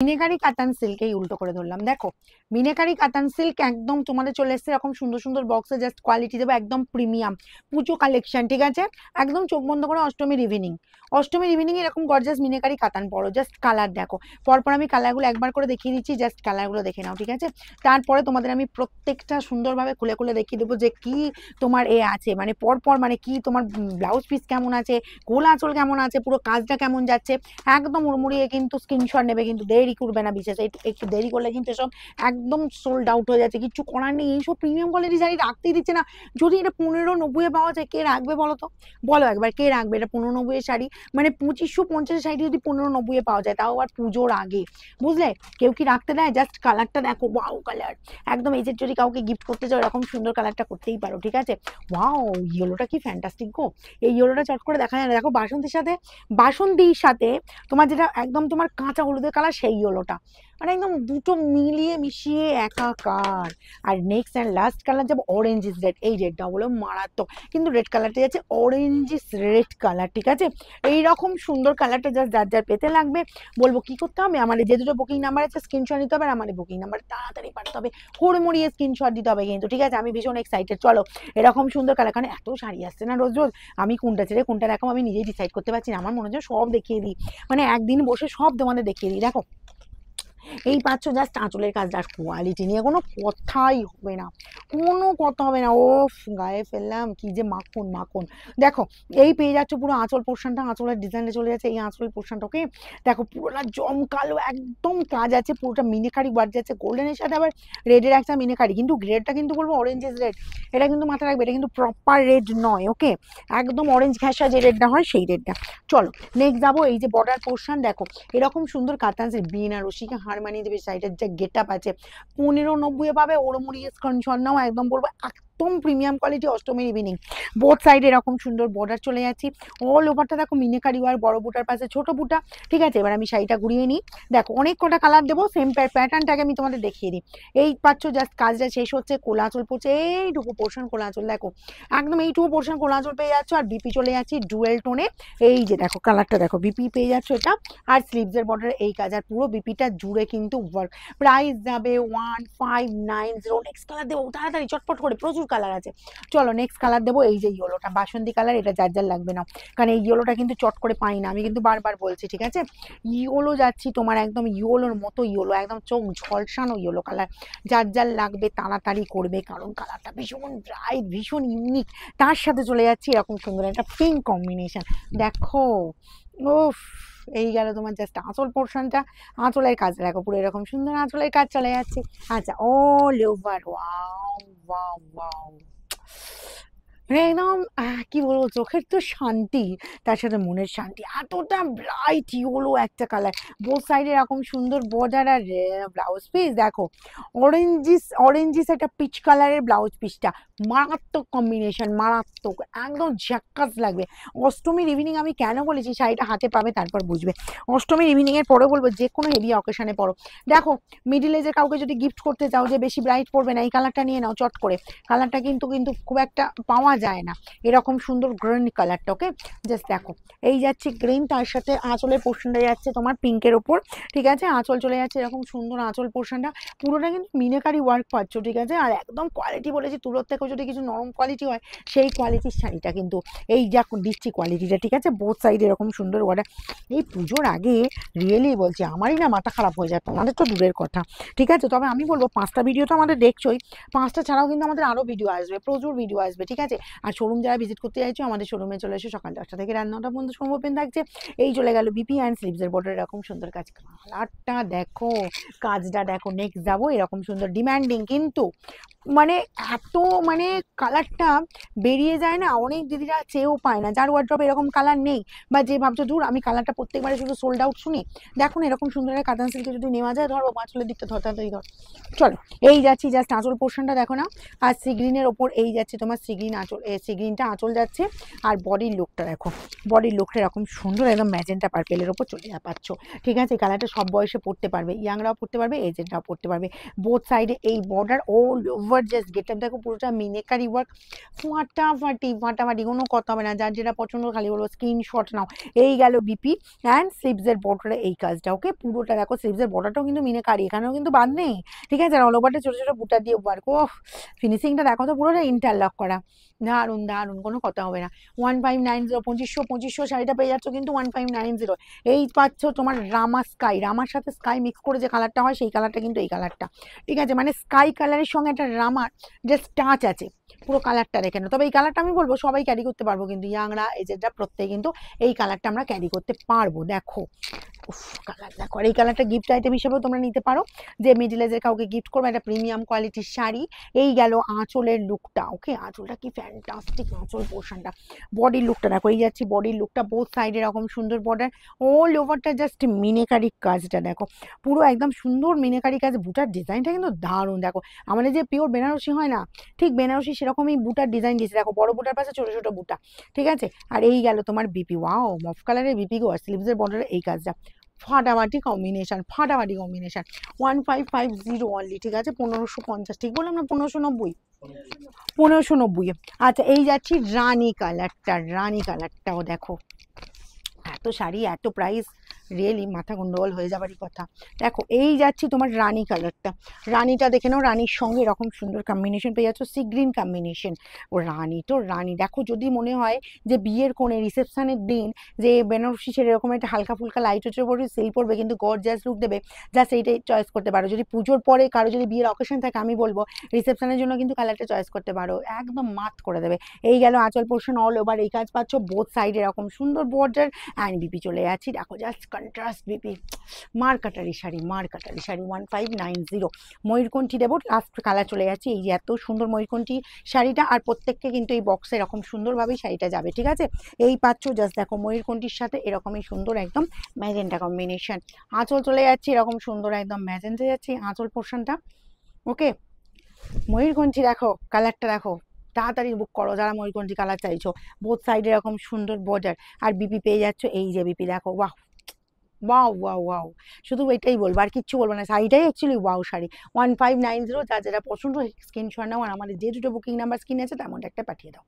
মিনেকারি কাতান সিল্কেই উল্টো করে ধরলাম। দেখো মিনেকারি কাতান সিল্ক একদম তোমাদের চলে এসছে এরকম সুন্দর সুন্দর বক্সে, জাস্ট কোয়ালিটি দেবো একদম প্রিমিয়াম পুজো কালেকশন, ঠিক আছে? একদম চোখ বন্ধ করে অষ্টমীর ইভিনিং এরকম গর্জাস মিনেকারি কাতান পরো। জাস্ট কালার দেখো, পরপর আমি কালারগুলো একবার করে দেখিয়ে দিচ্ছি, জাস্ট কালারগুলো দেখে নাও, ঠিক আছে? তারপরে তোমাদের আমি প্রত্যেকটা সুন্দরভাবে খুলে খুলে দেখিয়ে দেবো যে কি তোমার এ আছে, মানে পরপর মানে কি তোমার ব্লাউজ পিস কেমন আছে, গোলা আঁচল কেমন আছে, পুরো কাজটা কেমন যাচ্ছে, একদম উড়মুড়িয়ে কিন্তু স্ক্রিনশট নেবে, কিন্তু দেরি করবে না বিশেষ, একটু দেরি করলে কিন্তু সব একদম সোল্ড আউট হয়ে যাচ্ছে, কিছু করার নেই। এইসব প্রিমিয়াম কোয়ালিটি শাড়ি রাখতেই দিচ্ছে না। যদি এটা 1590 পাওয়া যায়, কে রাখবে বলো তো? বলো একবার, কে রাখবে এটা 1590 শাড়ি? মানে 2550 শাড়ি যদি 1590 পাওয়া যায়, তাও আর পুজোর আগে, বুঝলে? কেউ কি রাখতে দেয়? জাস্ট কালারটা দেখো, ওয়াও কালার একদম। এই যে যদি কাউকে গিফট করতে চাও এরকম সুন্দর কালারটা করতেই পারো, ঠিক আছে? ওয়াও ইয়েলোটা কি ফ্যান্টাস্টিক গো। এই ইয়েলোটা চট করে দেখা যায় না। দেখো বাসন্তীর সাথে তোমার যেটা একদম তোমার কাঁচা হলুদের কালার, সেই ইয়েলোটা মানে একদম দুটো মিলিয়ে মিশিয়ে একাকার। আর নেক্সট অ্যান্ড লাস্ট কালার যাবে অরেঞ্জ ইস রেড। এই রেডটা হলো মারাত্মক, কিন্তু রেড কালারটা যাচ্ছে অরেঞ্জ ইস রেড কালার, ঠিক আছে? এইরকম সুন্দর কালারটা জাস্ট যার যার পেতে লাগবে বলবো কি করতে হবে, আমার যে দুটো বুকিং নাম্বার আছে স্ক্রিনশট নিতে হবে, আর আমার বুকিং নাম্বার তাড়াতাড়ি পাঠাতে হবে, হুড়মুড়িয়ে স্ক্রিনশট দিতে হবে কিন্তু, ঠিক আছে? আমি ভীষণ এক্সাইটেড। চলো এরকম সুন্দর কালার, কারণ এত শাড়ি আসছে না রোজ রোজ, আমি কোনটা ছেড়ে কোনটা রাখো আমি নিজেই ডিসাইড করতে পারছি না। আমার মনে হচ্ছে সব দেখিয়ে দিই, মানে একদিন বসে সব তোমাদের দেখিয়ে দিই। দেখো এই পাচ্ছ জাস্ট আঁচলের কাজটা, কোয়ালিটি নিয়ে কোনো কথাই হবে না, কোনো কথা হবে না। ও গায়ে ফেললাম কি যে মাখন মাখন। দেখো এই পেয়ে যাচ্ছে পুরো আঁচল পোর্শনটা, আঁচলের ডিজাইনে চলে যাচ্ছে এই আঁচলের পোর্শনটাকে। দেখো পুরোটা জমকালো একদম কাজ আছে, পুরোটা মিনেকারি ওয়ার্ক যাচ্ছে, গোল্ডেনের সাথে আবার রেডের একটা মিনেকারি, কিন্তু গ্রেডটা কিন্তু বলবো অরেঞ্জ ইজ রেড, এটা কিন্তু মাথায় রাখবে, এটা কিন্তু প্রপার রেড নয়, ওকে? একদম অরেঞ্জ ঘেঁষা যে রেডটা হয় সেই রেডটা। চলো নেক্সট যাবো, এই যে বর্ডার পোর্শন দেখো, এরকম সুন্দর কাতানসের বেনারসিকে হার মানিয়ে দেবে শাড়িটার যা গেট আপ আছে। 1590 পাবে, ওড়মুড়ি স্ক্রিনশট নাও, একদম বলবো একদম প্রিমিয়াম কোয়ালিটি অষ্টমীর ইভিনিং। বোথ সাইড এরকম সুন্দর বর্ডার চলে যাচ্ছি, অল ওভারটা দেখো মিনেকারি ওয়ার, বড় বুটার পাশে ছোট বুটা, ঠিক আছে? এবার আমি শাড়িটা ঘুরিয়ে নিই, দেখো অনেক কটা কালার দেবো, সেম প্যাটার্নটাকে আমি তোমাদের দেখিয়ে দিই। এই পাচ্ছ জাস্ট কাজটা শেষ হচ্ছে, কোলা আঁচল পড়ছে, এইটুকু পোর্শন কোলা আঁচল, দেখো একদম এইটুকু পোর্শন কোলা আঁচল পেয়ে যাচ্ছ, আর বিপি চলে যাচ্ছি ডুয়েল টোনে। এই যে দেখো কালারটা দেখো, বিপি পেয়ে যাচ্ছ এটা, আর স্লিভসের বর্ডারে এই কাজ, আর পুরো বিপিটা জুড়ে কিন্তু ওয়ার্ক। প্রাইস যাবে 1590। নেক্সট কালার দেবো তাড়াতাড়ি চটপট করে, প্রচুর কালার আছে। চলো নেক্সট কালার দেবো, এই যে ইয়েলোটা বাসন্তী কালার, এটা যার যার লাগবে না, কারণ এই ইয়েলোটা কিন্তু চট করে পাই না, আমি কিন্তু বারবার বলছি, ঠিক আছে? ইয়েলো যাচ্ছি তোমার একদম ইয়েলোর মতো ইয়েলো, একদম চোখ ঝলসানো ইয়েলো কালার, যার যার লাগবে তাড়াতাড়ি করবে, কারণ কালারটা ভীষণ ব্রাইট, ভীষণ ইউনিক। তার সাথে চলে যাচ্ছি এরকম সুন্দর একটা পিঙ্ক কম্বিনেশন, দেখো উফ। এই গেল তোমার জাস্ট আঁচল পোর্শনটা, আঁচলের কাজ দেখো পুরো এরকম সুন্দর আঁচলের কাজ চলে যাচ্ছে। আচ্ছা all over, wow wow wow, মানে একদম কি বলবো, চোখের তো শান্তি, তার সাথে মনের শান্তি, এতটা ব্রাইট ইয়েলো একটা কালার, বোথ সাইডে এরকম সুন্দর বর্ডার, আর ব্লাউজ পিস দেখো অরেঞ্জিস একটা পিচ কালারের ব্লাউজ পিসটা, মারাত্মক কম্বিনেশন, মারাত্মক একদম ঝাক্কাস লাগবে। অষ্টমীর ইভিনিং আমি কেন বলেছি শাড়িটা হাতে পাবে তারপর বুঝবে, অষ্টমীর ইভিনিং এর পরে বলবো যে কোনো হেভি অকেশনে পরো। দেখো মিডিল এজের কাউকে যদি গিফট করতে চাও যে বেশি ব্রাইট পড়বে না, এই কালারটা নিয়ে নাও চট করে, কালারটা কিন্তু কিন্তু খুব একটা পাওয়া যায় না, এরকম সুন্দর গ্রিন কালারটা, ওকে? জাস্ট দেখো এই যাচ্ছে গ্রিন, তার সাথে আঁচলের পোর্শনটা যাচ্ছে তোমার পিঙ্কের ওপর, ঠিক আছে? আঁচল চলে যাচ্ছে এরকম সুন্দর আঁচল পোর্শনটা, পুরোটা কিন্তু মিনাকারি ওয়ার্ক পাচ্ছ, ঠিক আছে? আর একদম কোয়ালিটি বলেছি, তুলোর থেকে যদি কিছু নরম কোয়ালিটি হয় সেই কোয়ালিটির শাড়িটা কিন্তু এই যা দিচ্ছি কোয়ালিটিটা, ঠিক আছে? বোথ সাইড এরকম সুন্দর ওয়ার্ডার। এই পুজোর আগে রিয়েলি বলছি আমারই না মাথা খারাপ হয়ে যায়, তোমাদের তো দূরের কথা, ঠিক আছে? তবে আমি বলবো 5টা ভিডিও তো আমাদের দেখছোই, 5টা ছাড়াও কিন্তু আমাদের আরও ভিডিও আসবে, প্রচুর ভিডিও আসবে, ঠিক আছে? আর শোরুম যারা ভিজিট করতে চাইছো আমাদের শোরুমে চলে এসো, সকাল 10টা থেকে রাত 9টা পর্যন্ত শোরুম ওপেন থাকছে। এই চলে গেল বিপি অ্যান্ড স্লিভসের বর্ডার এরকম সুন্দর কাজ, কালারটা দেখো, কাজটা দেখো। নেক্সট যাবো এরকম সুন্দর ডিমান্ডিং, কিন্তু মানে এত মানে কালারটা বেরিয়ে যায় না, অনেক দিদিরা চেয়েও পায় না, যার ওয়ার্ড্রপে এরকম কালার নেই, বা যে ভাবছো দূর আমি কালারটা প্রত্যেকবারে শুধু সোল্ড আউট শুনি, দেখুন এরকম সুন্দর একটা কাতান সিল্কে যদি নেওয়া যায়, ধরো আঁচলের দিকটা ধরতাড়াতাড়ি ধর। চলো এই যাচ্ছি জাস্ট আঁচল পোর্শনটা দেখো না, আর সিগ্রিনের ওপর এই যাচ্ছে তোমার সিগ্রিন আঁচল, সিগ্রিনটা আঁচল যাচ্ছে, আর বডির লুকটা দেখো, বডির লুকটা এরকম সুন্দর একদম ম্যাজেন্টা পার্পেলের ওপর চলে পাচ্ছ, ঠিক আছে? কালারটা সব বয়সে পড়তে পারবে, ইয়াংরাও পড়তে পারবে, এজেন্টরাও পড়তে পারবে। বোথ সাইডে এই border all over just get up দেখো, পুরোটা মিনেকারি ওয়ার্ক, ফাটাফাটি ফাটাফাটি, কোনো কথা হবে না। যার যেটা পছন্দ খালি বলবো স্ক্রিনশট নাও। এই গেল বিপি অ্যান্ড স্লিভসের বর্ডারে এই কাজটা। ওকে, পুরোটা দেখো স্লিভসের বর্ডারটাও কিন্তু মিনেকারি, এখানেও কিন্তু বাদ নেই, ঠিক আছে। আর অল ওভারটা ছোটো ছোটো বুটা দিয়ে ওয়ার্ক। ও ফিনিশিংটা দেখো তো, পুরোটা ইন্টারলক করা, দারুণ দারুণ, কোনো কথা হবে না। 1590, 2500 শাড়িটা পেয়ে যাচ্ছ কিন্তু 1590। এই পাচ্ছ তোমার রামা স্কাই, রামার সাথে স্কাই মিক্স করে যে কালারটা হয় সেই কালারটা কিন্তু এই কালারটা, ঠিক আছে। মানে স্কাই কালারের সঙ্গে একটা রামার জাস্ট টাচ আছে, পুরো কালারটা দেখে নাও। তবে এই কালারটা আমি বলবো সবাই ক্যারি করতে পারবো, কিন্তু ইয়াংরা এজেডরা প্রত্যেকে কিন্তু এই কালারটা আমরা ক্যারি করতে পারবো। দেখো উফ, কালার দেখো। আর এই কালারটা গিফট আইটেম হিসেবেও তোমরা নিতে পারো, যে মিডিল এজের কাউকে গিফট করবে, একটা প্রিমিয়াম কোয়ালিটির শাড়ি। এই গেল আঁচলের লুকটা। ওকে, আঁচলটা কি ফ্যান্টাস্টিক, আঁচল পোর্শনটা, বডির লুকটা দেখো, এই যাচ্ছি বডির লুকটা, বোথ সাইডে এরকম সুন্দর বর্ডার, অল ওভারটা জাস্ট মিনেকারি কাজটা দেখো, পুরো একদম সুন্দর মিনেকারি কাজ। বুটার ডিজাইনটা কিন্তু দারুণ দেখো, আমাদের যে পিওর বেনারসি হয় না, ঠিক বেনারসি সেরকমই বুটার ডিজাইন দিয়েছে দেখো, বড় বুটার পাশে ছোট ছোট বুটা, ঠিক আছে। আর এই গেল তোমার বিপি, ওয়াও মফ কালারের বিপি গো, আর স্লিভসের বর্ডারে এই কাজটা, ফাটাফাটি কম্বিনেশন, ফাটাফাটি কম্বিনেশন। 1550 অনলি, ঠিক আছে। 1550 ঠিক বললাম না? 1590, 1590। আচ্ছা, এই যাচ্ছি রানী কালারটা, রানী কালারটাও দেখো, এত শাড়ি এত প্রাইস, রিয়েলি মাথা গন্ডগোল হয়ে যাবারই কথা। দেখো এই যাচ্ছি তোমার রানী কালারটা, রানীটা দেখে নাও, রানীর সঙ্গে এরকম সুন্দর কম্বিনেশন পেয়ে যাচ্ছ, সি গ্রিন কম্বিনেশন। ও রানী তো রানী, দেখো যদি মনে হয় যে বিয়ের কোণে রিসেপশনের দিন যে বেনারসি ছেড়ে এরকম একটা হালকা ফুলকা লাইট ওয়েটের উপরে সেই পড়বে কিন্তু গর্জিয়াস লুক দেবে, জাস্ট এইটাই চয়েস করতে পারো। যদি পুজোর পরে কারো যদি বিয়ের অকেশন থাকে, আমি বলবো রিসেপশনের জন্য কিন্তু কালারটা চয়েস করতে পারো, একদম মাত করে দেবে। এই গেল আঁচল পোর্শন, অল ওভার এই কাজ পাচ্ছ, বোথ সাইডে এরকম সুন্দর বর্ডার অ্যান্ড বিপি চলে যাচ্ছি দেখো, জাস্ট কন্ট্রাস্ট বিপি, মারকাটারি শাড়ি, মারকাটারি শাড়ি 1590। ময়ূরকণ্ঠী দেবো, লাস্ট কালার চলে যাচ্ছে, এই যে এত সুন্দর ময়ূরকণ্ঠী শাড়িটা, আর প্রত্যেককে কিন্তু এই বক্সে এরকম সুন্দরভাবেই শাড়িটা যাবে, ঠিক আছে। এই পাচ্ছ জাস্ট দেখো ময়ূরকণ্ঠীর সাথে এরকমই সুন্দর একদম ম্যাজেন্টা কম্বিনেশন, আঁচল চলে যাচ্ছে এরকম সুন্দর একদম ম্যাজেন্টা যাচ্ছে আঁচল পোর্শনটা। ওকে, ময়ূরকণ্ঠী দেখো, কালারটা দেখো, তাড়াতাড়ি বুক করো যারা ময়ূরকণ্ঠী কালার চাইছো। বোথ সাইডে এরকম সুন্দর বর্ডার, আর বিপি পেয়ে যাচ্ছ এই যে বিপি দেখো, বাহ ওয়াও ওয়াও ওয়াও, শুধু এটাই বলবো আর কিচ্ছু বলবো না, শাড়িটাই অ্যাকচুয়ালি ওয়াও শাড়ি। 1590, যা যেটা পছন্দ স্ক্রিনশট নাও, আর আমাদের যে দুটো বুকিং নাম্বার স্ক্রিনে আছে তেমনটা একটা পাঠিয়ে দাও।